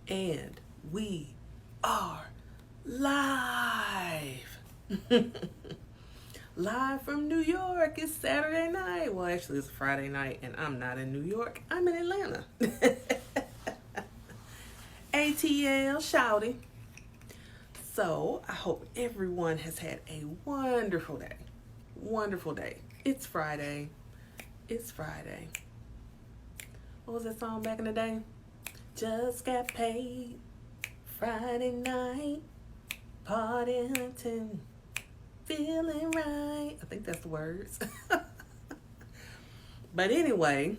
And we are live. Live from New York. It's Saturday night. Well, actually, it's Friday night, and I'm not in New York. I'm in Atlanta. ATL shouting. So, I hope everyone has had a wonderful day. Wonderful day. It's Friday. It's Friday. What was that song back in the day? Just got paid Friday night, party hunting, feeling right. I think that's the words. But anyway,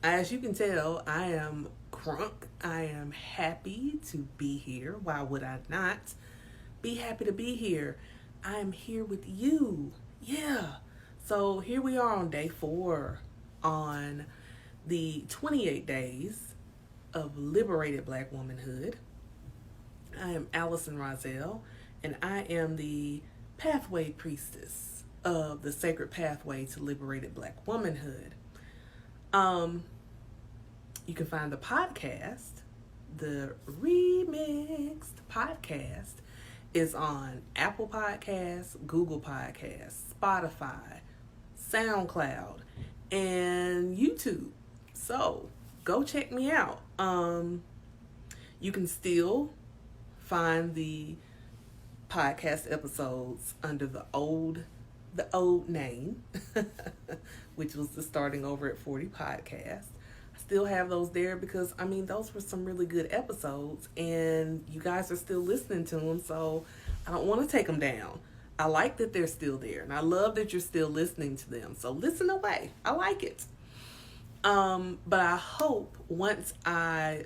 as you can tell, I am crunk. I am happy to be here. Why would I not be happy to be here? I am here with you. Yeah. So here we are on day 4 on the 28 days of liberated Black womanhood. I am Allison Rozelle, and I am the pathway priestess of the sacred pathway to liberated Black womanhood. You can find the podcast, the remixed podcast, is on Apple Podcasts, Google Podcasts, Spotify, SoundCloud, and YouTube. So go check me out. You can still find the podcast episodes under the old name, which was the Starting Over at 40 podcast. I still have those there because, those were some really good episodes, and you guys are still listening to them, so I don't want to take them down. I like that they're still there, and I love that you're still listening to them, so listen away. I like it. But I hope once I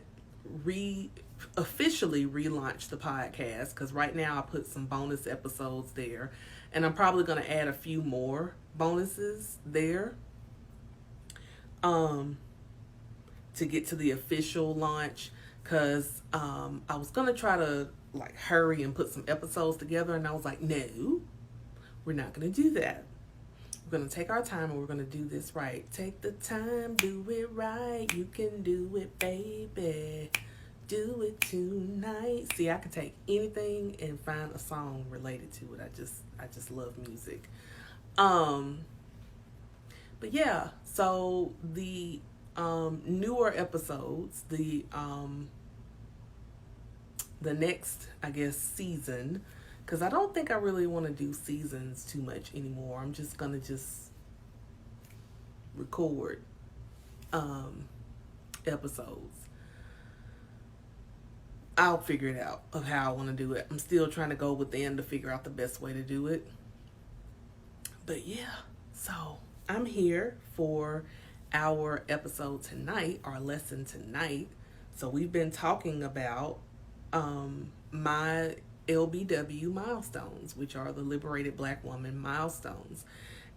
officially relaunch the podcast, because right now I put some bonus episodes there, and I'm probably going to add a few more bonuses there to get to the official launch, because I was going to try to hurry and put some episodes together, and I was like, no, we're not going to do that. We're going to take our time, and we're going to do this right. Take the time, do it right. You can do it, baby. Do it tonight. See, I can take anything and find a song related to it. I just love music. But yeah, so the newer episodes, the next, I guess, season, because I don't think I really want to do seasons too much anymore. I'm just going to record episodes. I'll figure it out of how I want to do it. I'm still trying to go within to figure out the best way to do it. But yeah, so I'm here for our episode tonight, our lesson tonight. So we've been talking about my LBW milestones, which are the Liberated Black Woman milestones.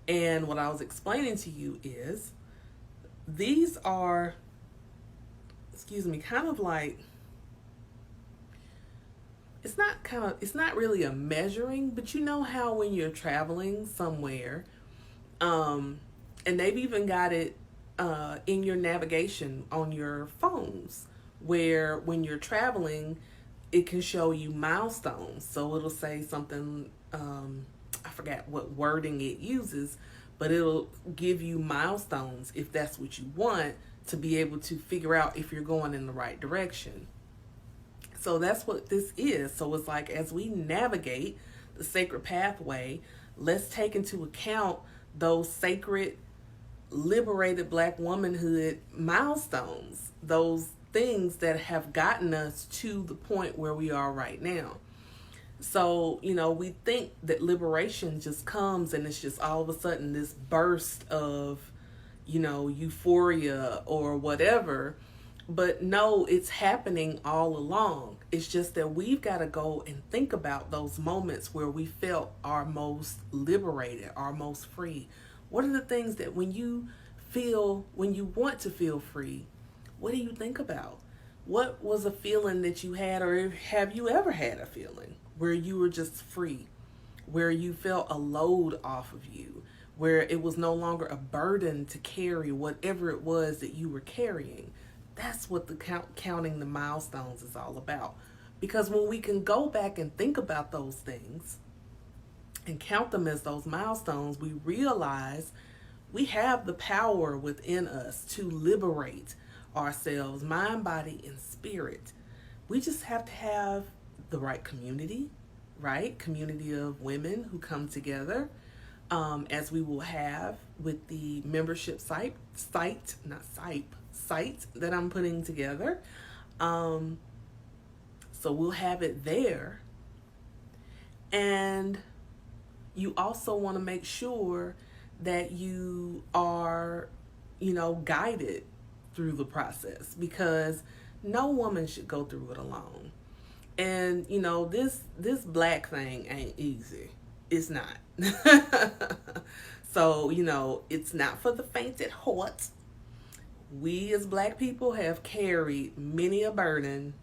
And what I was explaining to you is these are, kind of like, it's not really a measuring, but you know how when you're traveling somewhere, and they've even got it in your navigation on your phones, where when you're traveling, it can show you milestones. So it'll say something, I forgot what wording it uses, but it'll give you milestones if that's what you want, to be able to figure out if you're going in the right direction. So that's what this is. So it's like, as we navigate the sacred pathway, let's take into account those sacred, liberated Black womanhood milestones, those things that have gotten us to the point where we are right now. So, we think that liberation just comes and it's just all of a sudden this burst of, euphoria or whatever. But no, it's happening all along. It's just that we've got to go and think about those moments where we felt our most liberated, our most free. What are the things that when you want to feel free, what do you think about? What was a feeling that you had, or have you ever had a feeling where you were just free, where you felt a load off of you, where it was no longer a burden to carry whatever it was that you were carrying? that's what the counting the milestones is all about. Because when we can go back and think about those things and count them as those milestones, we realize we have the power within us to liberate ourselves, mind, body, and spirit. We just have to have the right community, right? Community of women who come together, as we will have with the membership site that I'm putting together. So we'll have it there. And you also want to make sure that you are, guided through the process, because no woman should go through it alone. And, this black thing ain't easy. It's not. So, it's not for the faint at heart. We as black people have carried many a burden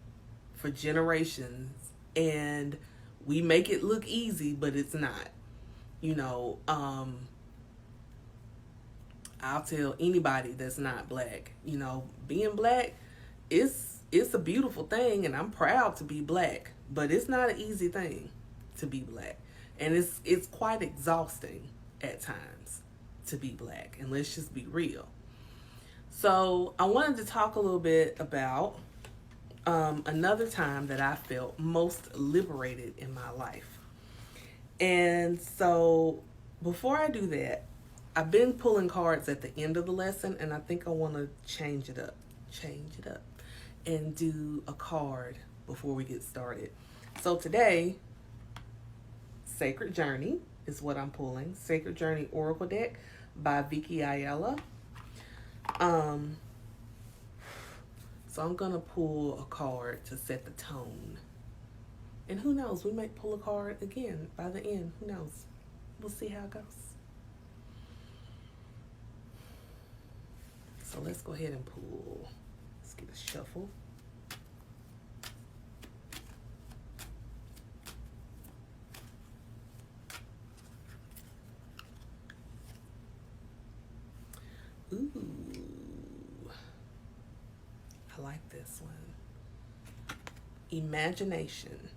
for generations, and we make it look easy, but it's not. I'll tell anybody that's not black, being black, it's a beautiful thing, and I'm proud to be black, but it's not an easy thing to be black. And it's quite exhausting at times to be black, and let's just be real. So I wanted to talk a little bit about another time that I felt most liberated in my life. And so before I do that, I've been pulling cards at the end of the lesson, and I think I want to change it up and do a card before we get started. So today, Sacred Journey is what I'm pulling. Sacred Journey Oracle Deck by Vicky Ayala. So I'm going to pull a card to set the tone. And who knows, we might pull a card again by the end. Who knows? We'll see how it goes. So let's go ahead and pull. Let's get a shuffle. Ooh, I like this one. Imagination.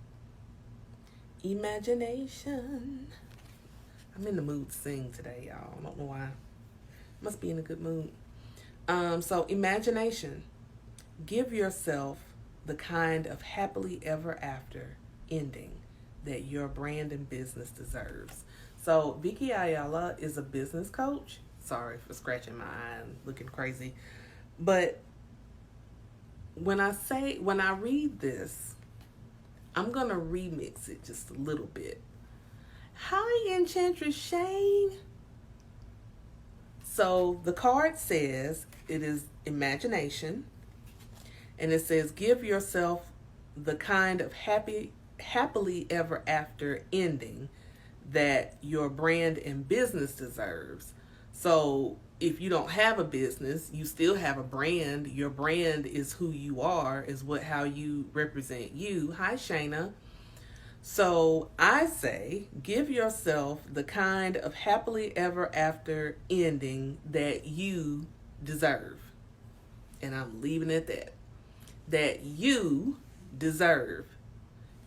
Imagination. I'm in the mood to sing today, y'all. I don't know why. Must be in a good mood. So imagination. Give yourself the kind of happily ever after ending that your brand and business deserves. So Vicky Ayala is a business coach. Sorry for scratching my eye and looking crazy. But when I read this, I'm going to remix it just a little bit. Hi, Enchantress Shane. So the card says it is imagination. And it says, give yourself the kind of happily ever after ending that your brand and business deserves. So if you don't have a business, you still have a brand. Your brand is who you are, is how you represent you. Hi, Shayna. So I say, give yourself the kind of happily ever after ending that you deserve. And I'm leaving it at that. That you deserve.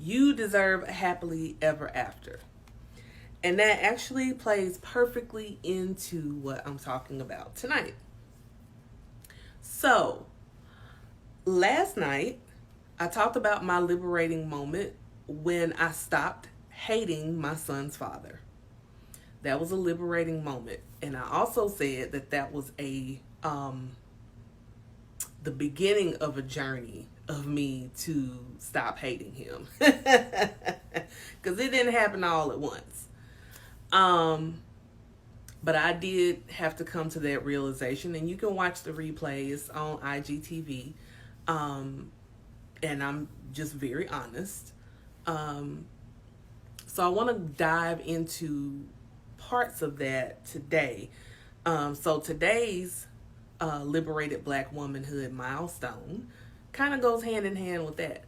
You deserve a happily ever after. And that actually plays perfectly into what I'm talking about tonight. So, last night, I talked about my liberating moment when I stopped hating my son's father. That was a liberating moment. And I also said that was the beginning of a journey of me to stop hating him. Because it didn't happen all at once. But I did have to come to that realization, and you can watch the replay. It's on IGTV. And I'm just very honest. So I want to dive into parts of that today. So today's liberated Black womanhood milestone kind of goes hand in hand with that.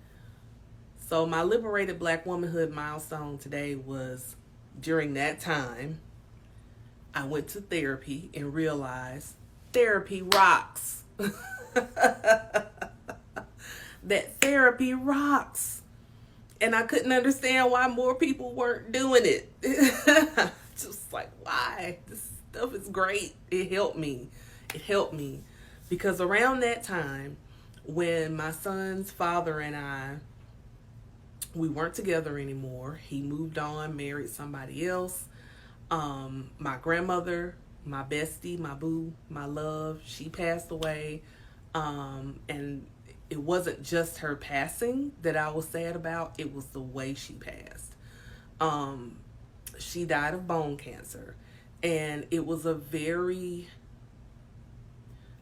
So my liberated Black womanhood milestone today was during that time, I went to therapy and realized therapy rocks. that therapy rocks. And I couldn't understand why more people weren't doing it. Just like, why? This stuff is great. It helped me. It helped me. Because around that time, when my son's father and I, we weren't together anymore. He moved on, married somebody else. My grandmother, my bestie, my boo, my love, she passed away. And it wasn't just her passing that I was sad about. It was the way she passed. She died of bone cancer. And it was a very,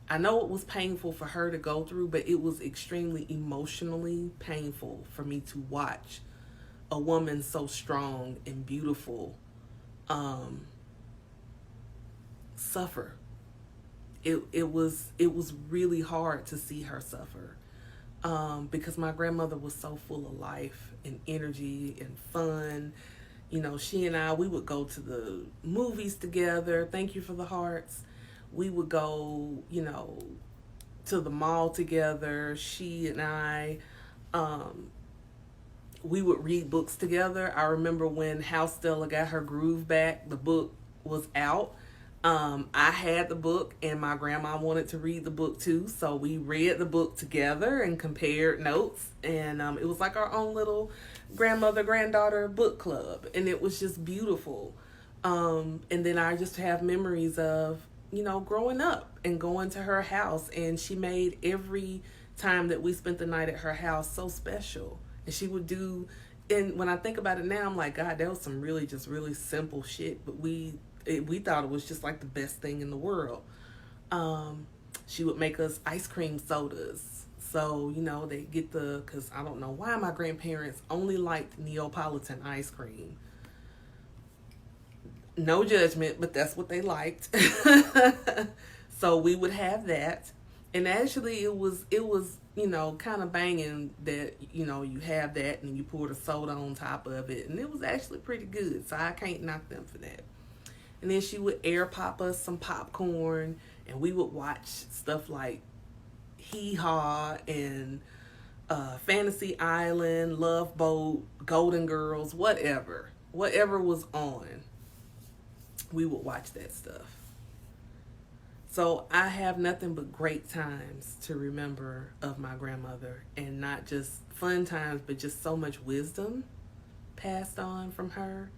I know it was painful for her to go through, but it was extremely emotionally painful for me to watch a woman so strong and beautiful suffer. It was really hard to see her suffer, because my grandmother was so full of life and energy and fun. You know, she and we would go to the movies together. Thank you for the hearts. We would go, you know, to the mall together. She and I, we would read books together. I remember when How Stella Got Her Groove Back, the book was out. I had the book and my grandma wanted to read the book too. So we read the book together and compared notes. And it was like our own little grandmother-granddaughter book club. And it was just beautiful. And then I just have memories of, you know, growing up and going to her house. And she made every time that we spent the night at her house so special. And she would do, and when I think about it now, I'm like, God, that was some really simple shit. But we thought it was just like the best thing in the world. She would make us ice cream sodas. So, you know, they get because I don't know why my grandparents only liked Neapolitan ice cream. No judgment, but that's what they liked. So we would have that. And actually it was, you know, kind of banging that, you know, you have that and you pour the soda on top of it. And it was actually pretty good. So I can't knock them for that. And then she would air pop us some popcorn, and we would watch stuff like Hee Haw and Fantasy Island, Love Boat, Golden Girls, whatever was on. We would watch that stuff. So I have nothing but great times to remember of my grandmother, and not just fun times, but just so much wisdom passed on from her.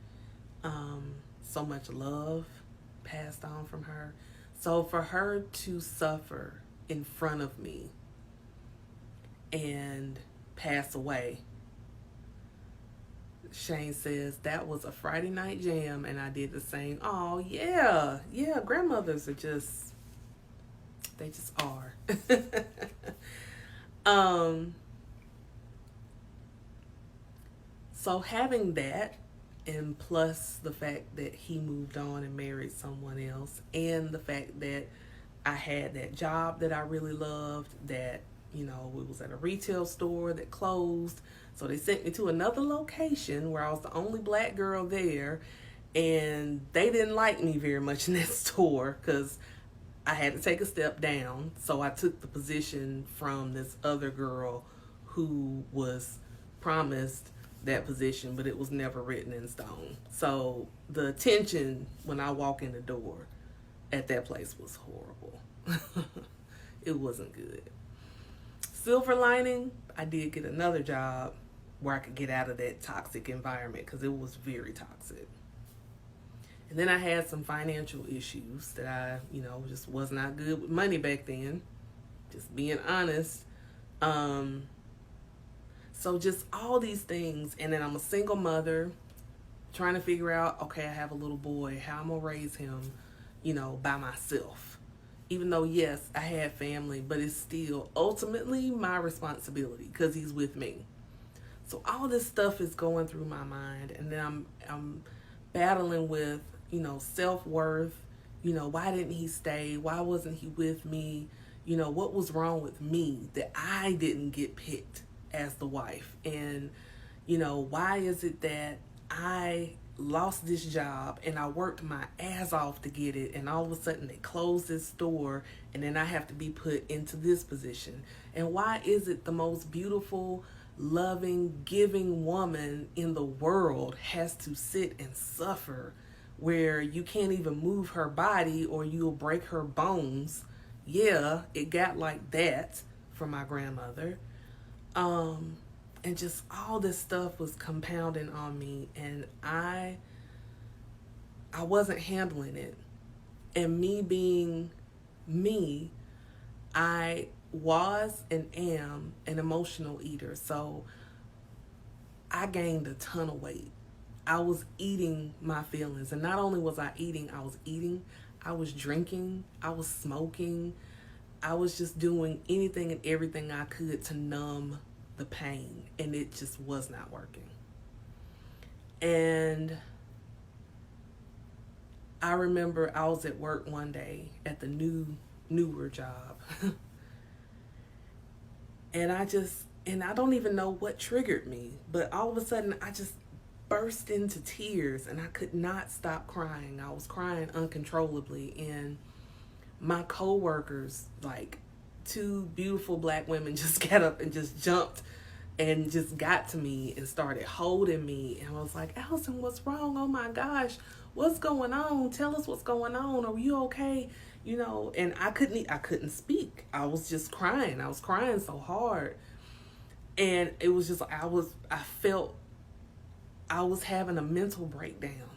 So much love passed on from her. So for her to suffer in front of me and pass away, Shane says, that was a Friday night jam, and I did the same. Oh, yeah, grandmothers are just, they just are. So having that, and plus the fact that he moved on and married someone else, and the fact that I had that job that I really loved, that, you know, it was at a retail store that closed. So they sent me to another location where I was the only black girl there, and they didn't like me very much in that store because I had to take a step down. So I took the position from this other girl who was promised that position, but it was never written in stone. So the tension when I walk in the door at that place was horrible. It wasn't good. Silver lining, I did get another job where I could get out of that toxic environment, because it was very toxic. And then I had some financial issues that I, you know, just was not good with money back then. Just being honest. So just all these things. And then I'm a single mother trying to figure out, okay, I have a little boy, how I'm going to raise him, you know, by myself. Even though, yes, I had family, but it's still ultimately my responsibility because he's with me. So all this stuff is going through my mind. And then I'm battling with, you know, self-worth. You know, why didn't he stay? Why wasn't he with me? You know, what was wrong with me that I didn't get picked as the wife? And, you know, why is it that I lost this job and I worked my ass off to get it, and all of a sudden they close this store, and then I have to be put into this position. And why is it the most beautiful, loving, giving woman in the world has to sit and suffer where you can't even move her body or you'll break her bones? Yeah, it got like that for my grandmother. And just all this stuff was compounding on me, and I wasn't handling it. And me being me, I was and am an emotional eater. So I gained a ton of weight. I was eating my feelings. And not only was I eating, I was drinking, I was smoking, I was just doing anything and everything I could to numb the pain, and it just was not working. And I remember I was at work one day at the newer job and I don't even know what triggered me, but all of a sudden I just burst into tears and I could not stop crying. I was crying uncontrollably, and my coworkers, like two beautiful black women, just got up and just jumped and just got to me and started holding me. And I was like, Allison, what's wrong? Oh my gosh, what's going on? Tell us what's going on. Are you okay? You know, and I couldn't speak. I was just crying. I was crying so hard. And it was just, I felt I was having a mental breakdown.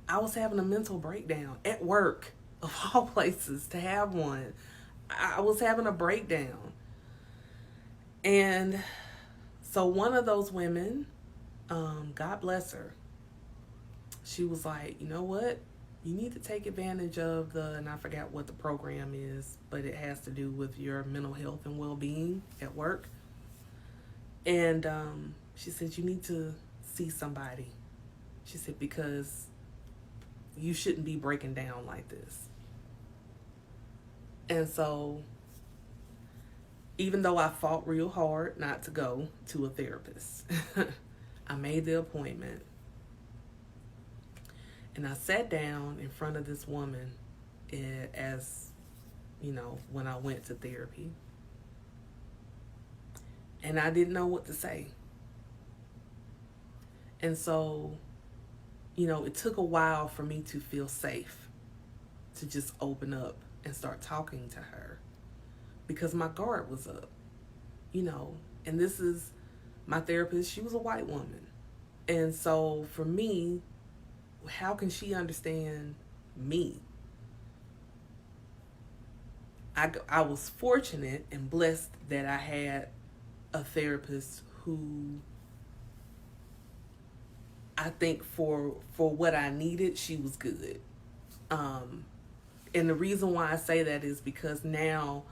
I was having a mental breakdown at work, of all places to have one. I was having a breakdown. And so one of those women, God bless her, she was like, you know what? You need to take advantage of and I forgot what the program is, but it has to do with your mental health and well-being at work. And she said, you need to see somebody. She said, because you shouldn't be breaking down like this. And so, even though I fought real hard not to go to a therapist, I made the appointment. And I sat down in front of this woman as, you know, when I went to therapy. And I didn't know what to say. And so, you know, it took a while for me to feel safe to just open up and start talking to her, because my guard was up, you know. And this is my therapist. She was a white woman. And so for me, how can she understand me? I was fortunate and blessed that I had a therapist who, I think for what I needed, she was good. And the reason why I say that is because now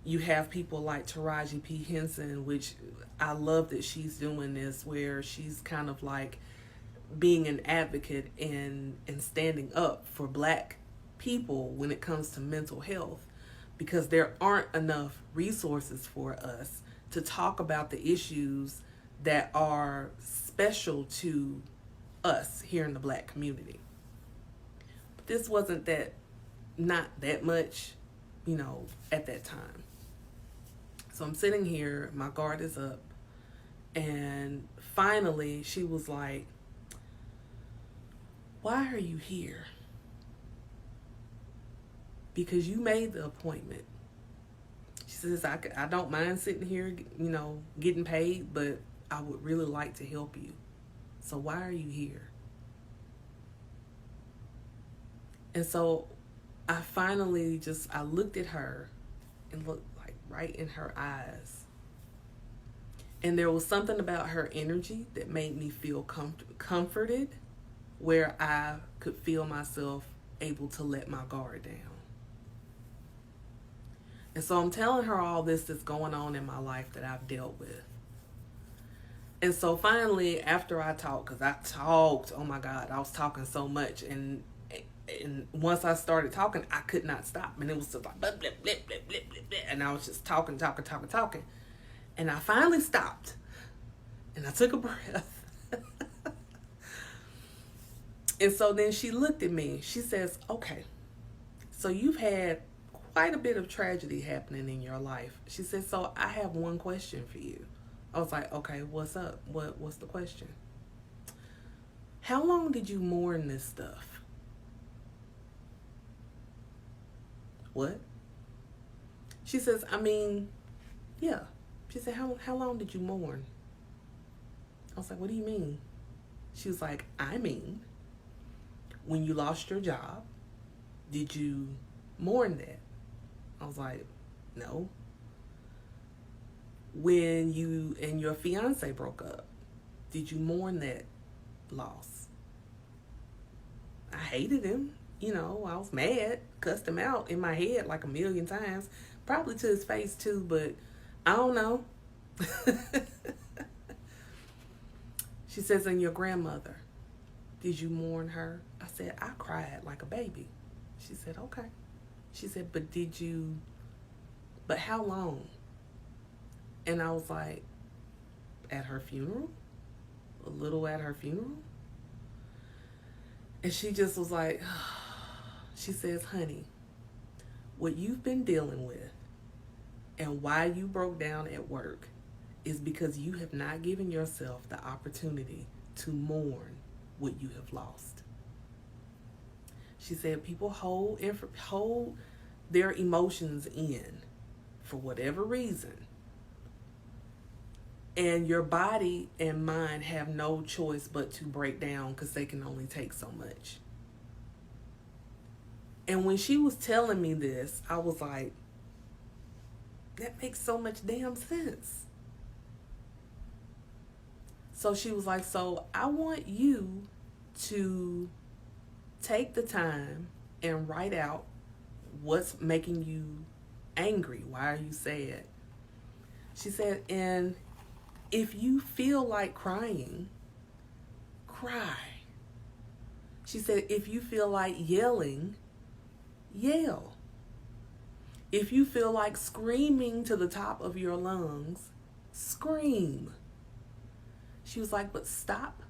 you have people like Taraji P. Henson, which I love that she's doing this, where she's kind of like being an advocate and standing up for black people when it comes to mental health, because there aren't enough resources for us to talk about the issues that are special to us here in the black community. But this wasn't not that much, you know, at that time. So I'm sitting here, my guard is up, and finally she was like, why are you here? Because you made the appointment. She says, I don't mind sitting here, you know, getting paid, but I would really like to help you. So why are you here? And so I finally I looked at her and looked like right in her eyes. And there was something about her energy that made me feel comforted, where I could feel myself able to let my guard down. And so I'm telling her all this that's going on in my life that I've dealt with. And so finally, after I talked, because I talked, oh my God, I was talking so much. And once I started talking, I could not stop. And it was just like, blah, blah, blah, blah, blah, blah, blah. And I was just talking. And I finally stopped. And I took a breath. And so then she looked at me. She says, okay, so you've had quite a bit of tragedy happening in your life. She said, so I have one question for you. I was like, okay, what's up? What's the question? How long did you mourn this stuff? What? She says, I mean, yeah. She said, how long did you mourn? I was like, what do you mean? She was like, I mean, when you lost your job, did you mourn that? I was like, no. When you and your fiance broke up, did you mourn that loss? I hated him. You know, I was mad, cussed him out in my head like a million times, probably to his face too, but I don't know. She says, and your grandmother, did you mourn her? I said, I cried like a baby. She said, okay. She said, but how long? And I was like, at her funeral? A little at her funeral? And she just was like, she says, honey, what you've been dealing with and why you broke down at work is because you have not given yourself the opportunity to mourn what you have lost. She said people hold their emotions in for whatever reason. And your body and mind have no choice but to break down because they can only take so much. And when she was telling me this, I was like, that makes so much damn sense. So she was like, so I want you to take the time and write out what's making you angry. Why are you sad? She said, and if you feel like crying, cry. She said, if you feel like yelling, yell. If you feel like screaming to the top of your lungs, scream. She was like, but stop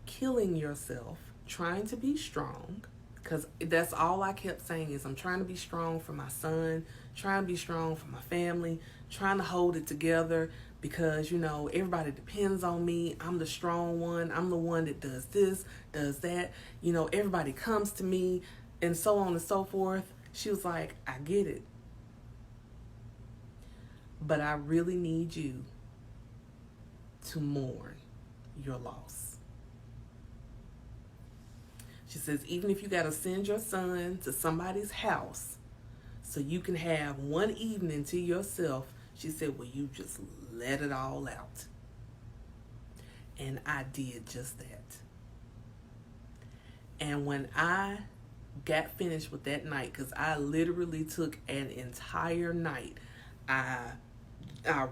killing yourself trying to be strong, because that's all I kept saying is I'm trying to be strong for my son, trying to be strong for my family, trying to hold it together because, you know, everybody depends on me. I'm the strong one. I'm the one that does this, does that. You know, everybody comes to me and so on and so forth. She was like, I get it. But I really need you to mourn your loss. She says, even if you got to send your son to somebody's house so you can have one evening to yourself, she said, well, you just let it all out. And I did just that. And when I got finished with that night, because I literally took an entire night, I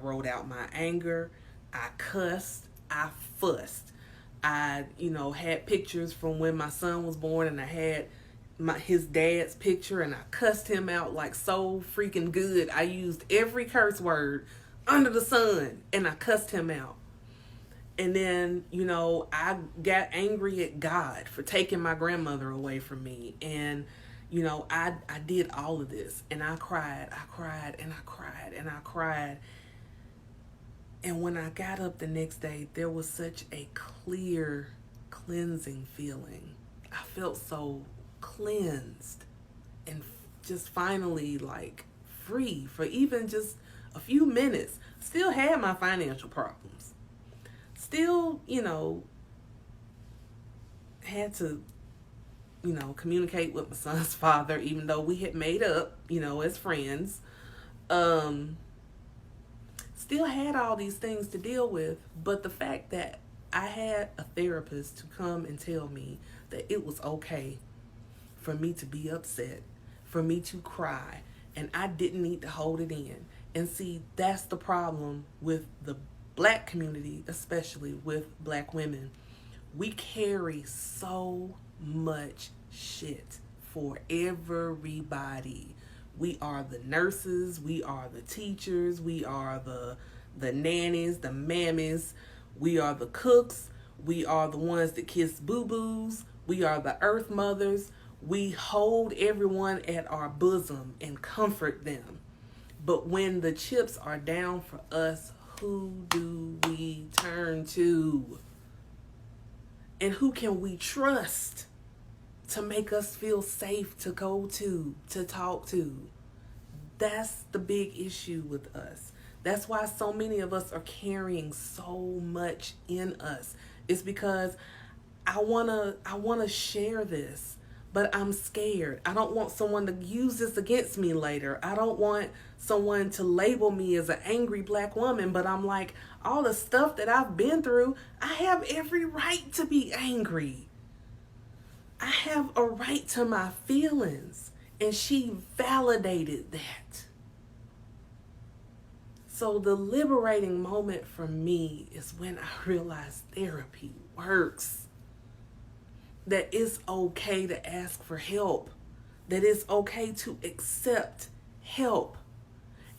wrote out my anger, I cussed, I fussed. I, had pictures from when my son was born, and I had his dad's picture, and I cussed him out like so freaking good. I used every curse word under the sun, and I cussed him out. And then, I got angry at God for taking my grandmother away from me. And, I did all of this, and I cried, and I cried, and I cried. And when I got up the next day, there was such a clear, cleansing feeling. I felt so cleansed and just finally free for even just a few minutes. Still had my financial problems. Still, had to, communicate with my son's father, even though we had made up, as friends. Still had all these things to deal with, but the fact that I had a therapist to come and tell me that it was okay for me to be upset, for me to cry, and I didn't need to hold it in. And see, that's the problem with the Black community, especially with Black women. We carry so much shit for everybody. We are the nurses, we are the teachers, we are the nannies, the mammies, we are the cooks, we are the ones that kiss boo-boos, We are the earth mothers. We hold everyone at our bosom and comfort them. But when the chips are down for us, who do we turn to? And who can we trust to make us feel safe to go to talk to? That's the big issue with us. That's why so many of us are carrying so much in us. It's because I wanna share this, but I'm scared. I don't want someone to use this against me later. I don't want someone to label me as an angry black woman, but I'm like, all the stuff that I've been through, I have every right to be angry. I have a right to my feelings. And she validated that. So the liberating moment for me is when I realized therapy works. That it's okay to ask for help. That it's okay to accept help.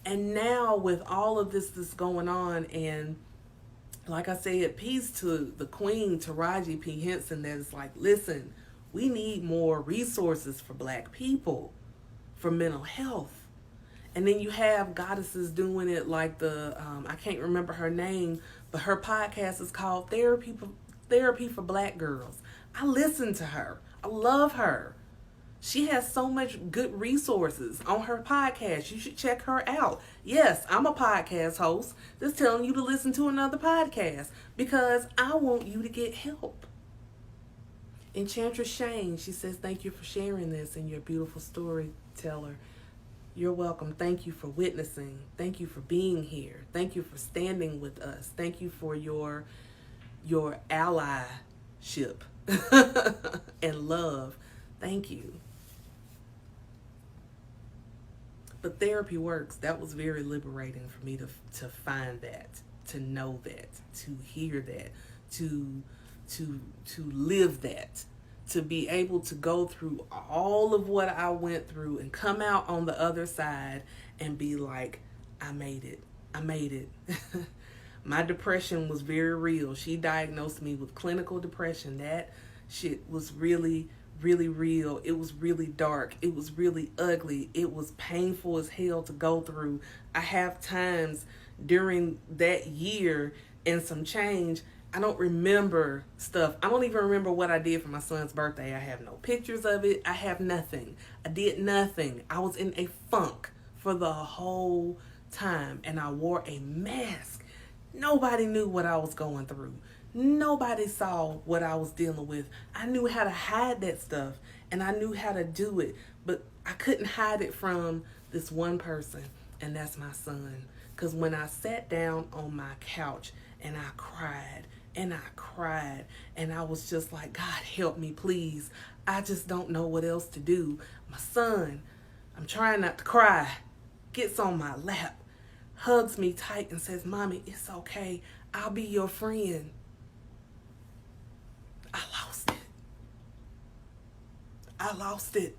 And now with all of this that's going on, and like I said, peace to the queen, Taraji P. Henson, that is like, listen, we need more resources for black people, for mental health. And then you have goddesses doing it like I can't remember her name, but her podcast is called Therapy for Black Girls. I listen to her. I love her. She has so much good resources on her podcast. You should check her out. Yes, I'm a podcast host that's telling you to listen to another podcast because I want you to get help. Enchantress Shane, she says, thank you for sharing this and your beautiful storyteller. You're welcome. Thank you for witnessing. Thank you for being here. Thank you for standing with us. Thank you for your allyship and love. Thank you. But therapy works. That was very liberating for me to find that, to know that, to hear that, to live that, to be able to go through all of what I went through and come out on the other side and be like, I made it. I made it. My depression was very real. She diagnosed me with clinical depression. That shit was really, really real. It was really dark. It was really ugly. It was painful as hell to go through. I have times during that year and some change, I don't remember stuff. I don't even remember what I did for my son's birthday. I have no pictures of it. I have nothing. I did nothing. I was in a funk for the whole time, and I wore a mask. Nobody knew what I was going through. Nobody saw what I was dealing with. I knew how to hide that stuff, and I knew how to do it, but I couldn't hide it from this one person, and that's my son. Because when I sat down on my couch and I cried, and I cried, and I was just like, God, help me, please. I just don't know what else to do. My son, I'm trying not to cry, gets on my lap, hugs me tight and says, Mommy, it's okay. I'll be your friend. I lost it. I lost it.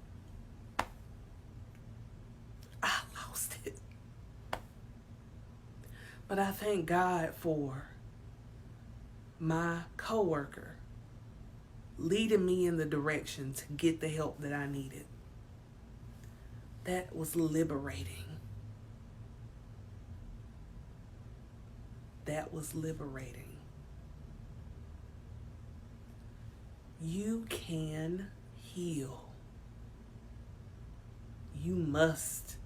I lost it. But I thank God for my coworker leading me in the direction to get the help that I needed. That was liberating. That was liberating. You can heal. You must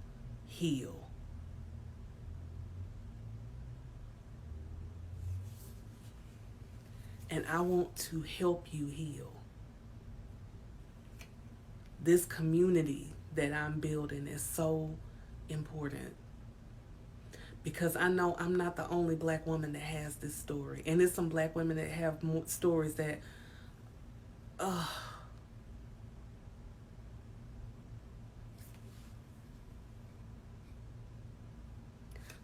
heal. And I want to help you heal. This community that I'm building is so important. Because I know I'm not the only black woman that has this story. And there's some black women that have more stories that,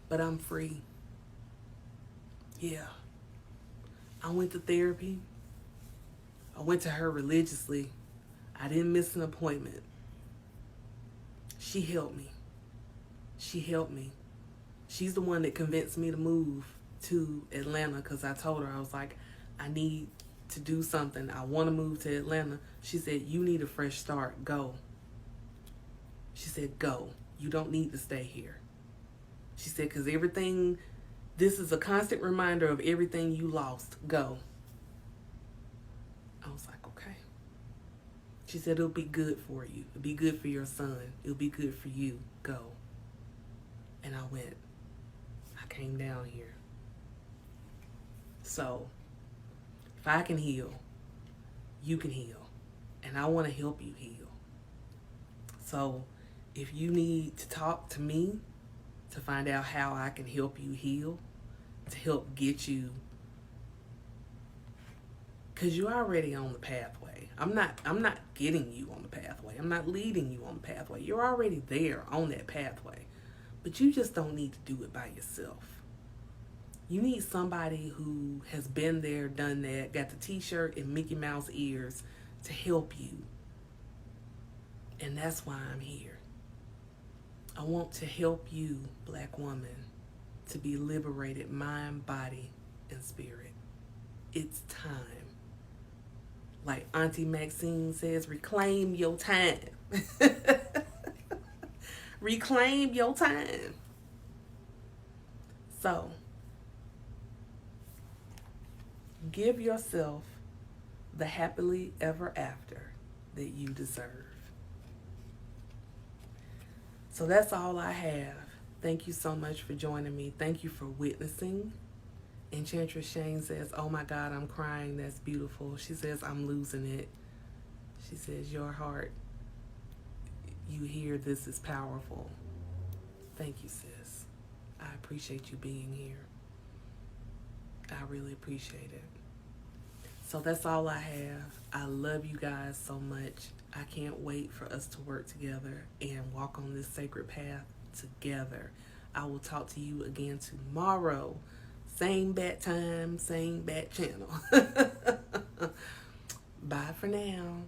but I'm free. Yeah. I went to therapy. I went to her religiously. I didn't miss an appointment. She helped me. She helped me. She's the one that convinced me to move to Atlanta because I told her, I was like, I need to do something. I want to move to Atlanta. She said, you need a fresh start. Go. She said, go. You don't need to stay here. She said, because this is a constant reminder of everything you lost. Go. I was like, okay. She said, it'll be good for you. It'll be good for your son. It'll be good for you. Go. And I went. I came down here. So, if I can heal, you can heal. And I want to help you heal. So, if you need to talk to me to find out how I can help you heal, to help get you, because you're already on the pathway. I'm not getting you on the pathway. I'm not leading you on the pathway. You're already there on that pathway. But you just don't need to do it by yourself. You need somebody who has been there, done that, got the t-shirt and Mickey Mouse ears to help you. And that's why I'm here. I want to help you, Black woman, to be liberated, mind, body, and spirit. It's time. Like Auntie Maxine says, reclaim your time. Reclaim your time. So, give yourself the happily ever after that you deserve. So that's all I have. Thank you so much for joining me. Thank you for witnessing. Enchantress Shane says, oh my God, I'm crying. That's beautiful. She says, I'm losing it. She says, your heart, you hear this is powerful. Thank you, sis. I appreciate you being here. I really appreciate it. So that's all I have. I love you guys so much. I can't wait for us to work together and walk on this sacred path together. I will talk to you again tomorrow. Same bat time, same bat channel. Bye for now.